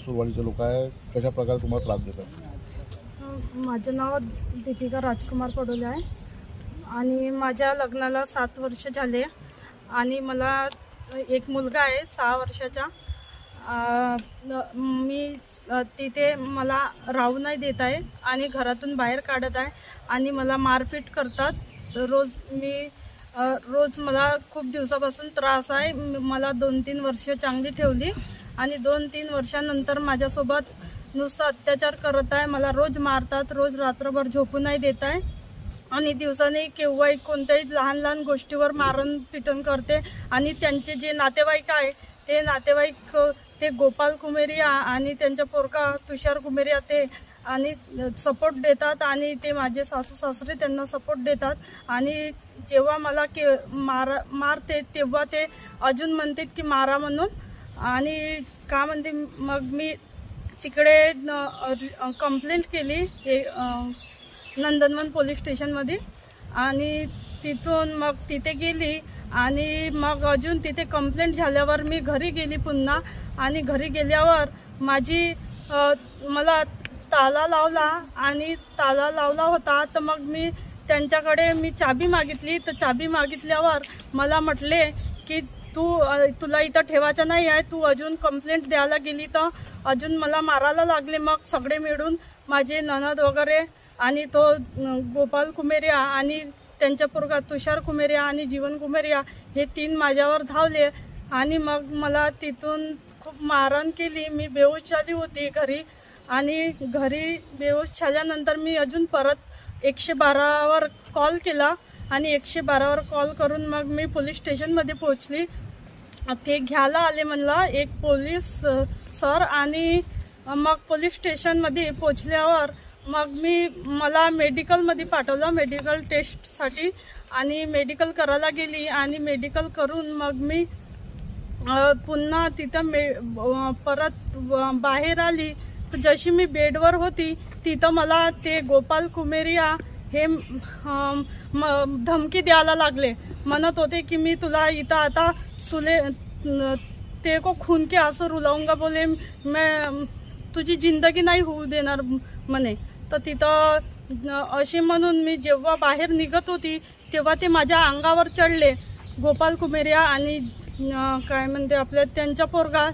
सासूरवाडीचे लोक आहे, कशा प्रकारे तुम्हाला त्रास देतात? माझं नाव दीपिका राजकुमार पडोले आहे आणि माझ्या लग्नाला 7 वर्ष झाले आणि मला एक मुलगा आहे 6 वर्षाचा। मी तिथे मला राहू नाही देत आहे आणि घरातून बाहेर काढत आहे आणि मला मारपीट करतात रोज मला खूप दिवसापासून त्रास आहे। मला 2-3 वर्ष चांगली ठेवली आणि 2-3 वर्षानंतर माझ्यासोबत नुसतं अत्याचार करत आहे। मला रोज मारतात, रोज रात्रभर झोपू नाही देत आहे आणि दिवसाने केव्हाही कोणत्याही लहान लहान गोष्टीवर मारण पिटण करते आणि त्यांचे जे नातेवाईक आहे ते नातेवाईक ते गोपाल कुमेरिया आणि त्यांच्या पोरगा तुषार कुमेरिया ते आणि सपोर्ट देतात आणि ते माझे सासू सासरे त्यांना सपोर्ट देतात आणि जेव्हा मला मारते तेव्हा ते अजून म्हणतात की मारा म्हणून आणि का म्हणते। मग मी तिकडे कंप्लेंट केली नंदनवन पोलीस स्टेशनमध्ये आणि तिथून मग तिथे गेली आणि मग अजून तिथे कंप्लेंट झाल्यावर मी घरी गेली पुन्हा आणि घरी गेल्यावर मला ताला लावला आणि ताला लावला होता। तर मग मी त्यांच्याकडे चाबी मागितली तर चाबी मागितल्यावर मला म्हटले की तुला इथं ठेवायचं नाही आहे, तू अजून कंप्लेंट द्यायला गेली तर अजून मला मारायला लागले। मग सगळे मिळून माझे ननद वगैरे आणि तो गोपाल कुमेरिया आणि त्यांच्या पोरगा तुषार कुमेरिया आणि जीवन कुमेरिया हे 3 माझ्यावर धावले आणि मग मला तिथून खूप मारहाण केली। मी बेहोश झाली होती घरी आणि घरी बेहोश झाल्यानंतर मी अजून परत 112वर कॉल केला आणि 112वर कॉल करून मग मी पोलीस स्टेशनमध्ये पोहोचली। ते घ्यायला आले मला एक पोलीस सर आणि मग पोलीस स्टेशनमध्ये पोहोचल्यावर मग मला मेडिकलमध्ये पाठवलं मेडिकल टेस्टसाठी आणि मेडिकल करायला गेली आणि मेडिकल करून मग मी पुन्हा तिथं परत बाहेर आली। तर जशी मी बेडवर होती तिथं मला ते गोपाल कुमेरिया हे धमकी द्यायला लागले, म्हणत होते की मी तुला इथं आता ते को खून के आंसू रुलाऊंगा बोले, मैं तुझी जिंदगी नाही होऊ देणार म्हणे। तर तिथं असे म्हणून मी जेव्हा बाहेर निघत होती तेव्हा ते माझ्या अंगावर चढले गोपाल कुमेरिया आणि काय म्हणते आपल्या त्यांच्या पोरगा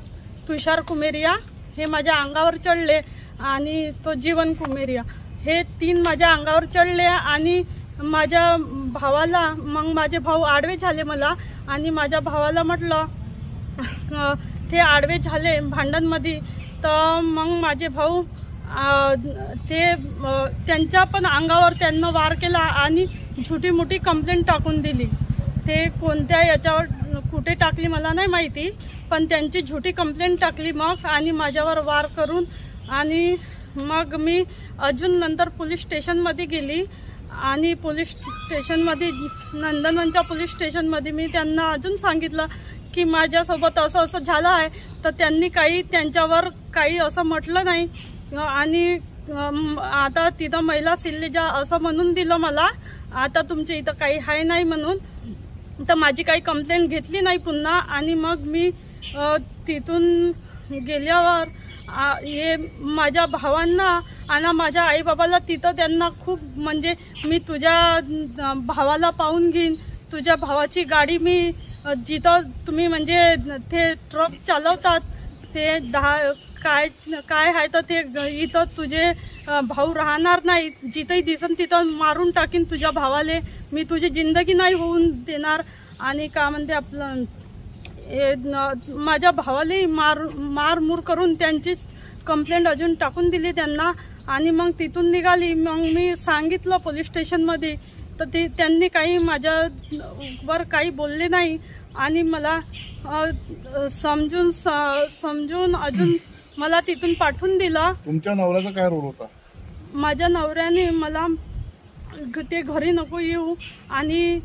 तुषार कुमेरिया हे माझ्या अंगावर चढले आणि तो जीवन कुमेरिया हे 3 माझ्या अंगावर चढले आणि माझ्या भावाला मग माझे भाऊ आडवे झाले मला आणि माझ्या भावाला म्हटलं ते आडवे झाले भांडणमध्ये। तर मग माझे भाऊ त्यांच्या पण अंगावर त्यांना वार केला आणि छोटी मोठी कंप्लेंट टाकून दिली। ते कोणत्या याच्यावर कुठे टाकली मला नाही माहिती, पण त्यांची छोटी कंप्लेंट टाकली मग आणि माझ्यावर वार करून आणि मग मी अजून नंतर पोलीस स्टेशनमध्ये गेली आणि पोलीस स्टेशनमध्ये नंदनवनच्या पोलीस स्टेशनमध्ये मी त्यांना अजून सांगितलं की माझ्यासोबत असं झालं आहे। तर त्यांनी त्यांच्यावर काही असं म्हटलं नाही आणि आता तिथं महिला सिल्लेजा असं म्हणून दिलं मला, आता तुमच्या इथं काही आहे नाही म्हणून। तर माझी काही कंप्लेंट घेतली नाही पुन्हा आणि मग मी तिथून गेल्यावर हे माझ्या भावांना आणि माझ्या आईबाबाला तिथं त्यांना खूप म्हणजे मी तुझ्या भावाला पाहून घेईन, तुझ्या भावाची गाडी मी जिथं तुम्ही म्हणजे ते ट्रक चालवतात ते काय आहे तर ते इथं तुझे भाऊ राहणार नाही, जिथंही दिसन तिथं मारून टाकीन तुझ्या भावाले, मी तुझी जिंदगी नाही होऊन देणार। आणि का म्हणते आपलं माझ्या भावाला मारमूर करून त्यांची कंप्लेंट अजून टाकून दिली त्यांना आणि मग तिथून निघाली। मग मी सांगितलं पोलीस स्टेशनमध्ये तर त्यांनी काही माझ्यावर काही बोलले नाही आणि मला समजून अजून मला तिथून पाठवून दिला। तुमच्या नवऱ्याचा काय रोल होता? माझ्या नवऱ्याने मला ते घरी नको येऊ आणि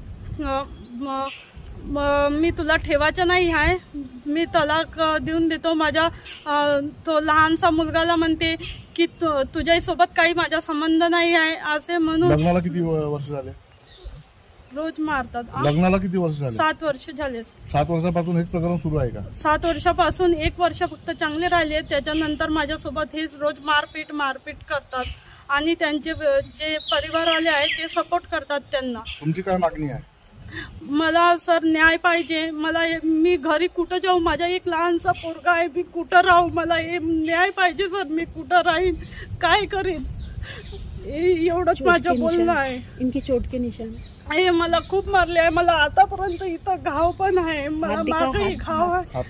मी तुला ठेवायचं नाही आहे, मी तलाक देऊन देतो। माझा तो लहानसा मुलगाला म्हणते की तुझ्यासोबत काही माझा संबंध नाही आहे असे म्हणून। लग्नाला किती वर्ष झाले? रोज मारतात. लग्नाला किती वर्ष झाले? 7 वर्ष झाले. 7 वर्षापासून हेच प्रकरण सुरू आहे का? 7 वर्षापासून 1 वर्ष फक्त चांगले राहिले, त्याच्यानंतर माझ्यासोबत हेच रोज मारपीट करतात आणि त्यांचे जे परिवारवाले आहेत ते सपोर्ट करतात त्यांना. तुमची काय मागणी आहे? मला सर न्याय पाहिजे. मी घरी कुठं जाऊ? माझा एक लहानसा पोरगा आहे, मी कुठं राहू? मला हे न्याय पाहिजे सर. मी कुठं राहीन, काय करीन, एवढंच माझं बोलणं आहे. इनकी चोट के निशान हे मला खूप मारले आहे. मला आतापर्यंत इथं घाव पण आहे, मागही घाव आहे,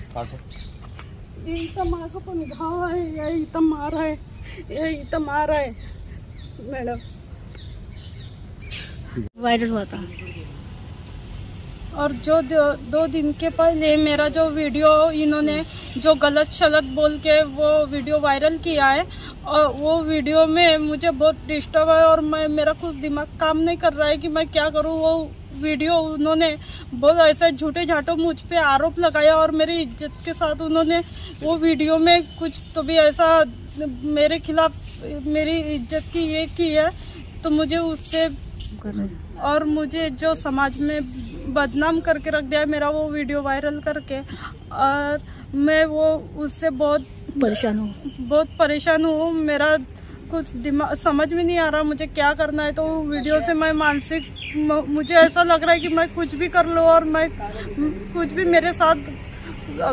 इथं मागं पण घाव आहे, इथं मार आहे, इथं मार आहे मैडम. वायरल हुआ था और जो 2 दिन के पहले मेरा जो वीडियो इन्होंने जो गलत शलत बोल के वो वीडियो वायरल किया है, और वो वीडियो में मुझे बहुत डिस्टर्ब है और मेरा कुछ दिमाग काम नहीं कर रहा है कि मैं क्या करूँ. वो वीडियो उन्होंने बहुत ऐसा झूठे झाटो मुझ पे आरोप लगाया और मेरी इज्जत के साथ उन्होंने वो वीडियो में कुछ तो भी ऐसा मेरे खिलाफ मेरी इज्जत की ये की है, तो मुझे उससे और मुझे जो समाज में बदनाम करके रख दिया है मेरा वो वीडियो वायरल करके, और मैं वो उससे बहुत परेशान हूँ. मेरा कुछ दिमाग समझ में नहीं आ रहा मुझे क्या करना है. तो वीडियो से मैं मुझे ऐसा लग रहा है कि मैं कुछ भी कर लूँ और मैं कुछ भी मेरे साथ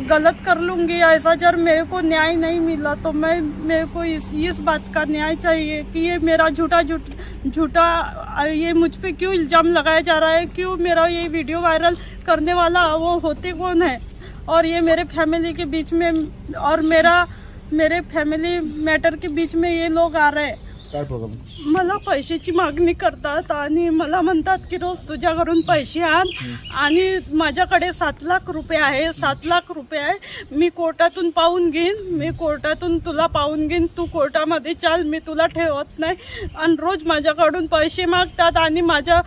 गलत कर लूंगी. ऐसा जब मेरे को न्याय नहीं मिला तो मेरे को इस बात का न्याय चाहिए कि ये मेरा झूठा ये मुझ पे क्यों इल्जाम लगाया जा रहा है, क्यों मेरा ये वीडियो वायरल करने वाला वो होते कौन है, और ये मेरे फैमिली के बीच में और मेरे फॅमिली मॅटर के बीच में ये लोग आ रहे हैं. काय प्रॉब्लेम? मला पैशाची मागणी करतात आणि मला म्हणतात की रोज तुझ्याकडून पैसे आण, आणि माझ्याकडे 7 लाख रुपये आहे. 7 लाख रुपये आहे, मी कोर्टातून पाहून घेईन, मी कोर्टातून तुला पाहून घेईन, तू कोर्टामध्ये चाल, मी तुला ठेवत नाही. आणि रोज माझ्याकडून पैसे मागतात आणि माझ्या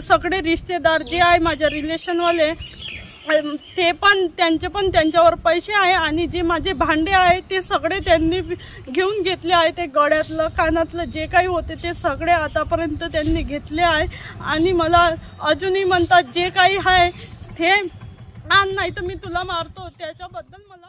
सगळे रिश्तेदार जे आहे माझ्या रिलेशनवाले ते पण त्यांच्यावर पैसे आहे, आणि जे माझे भांडे आहे ते सगळे त्यांनी घेऊन घेतले आहे. ते गळ्यातलं कानातलं जे काही होते ते सगळे आतापर्यंत त्यांनी घेतले आहे, आणि मला अजूनही म्हणतात जे काही आहे ते आण, नाही तर मी तुला मारतो. त्याच्याबद्दल मला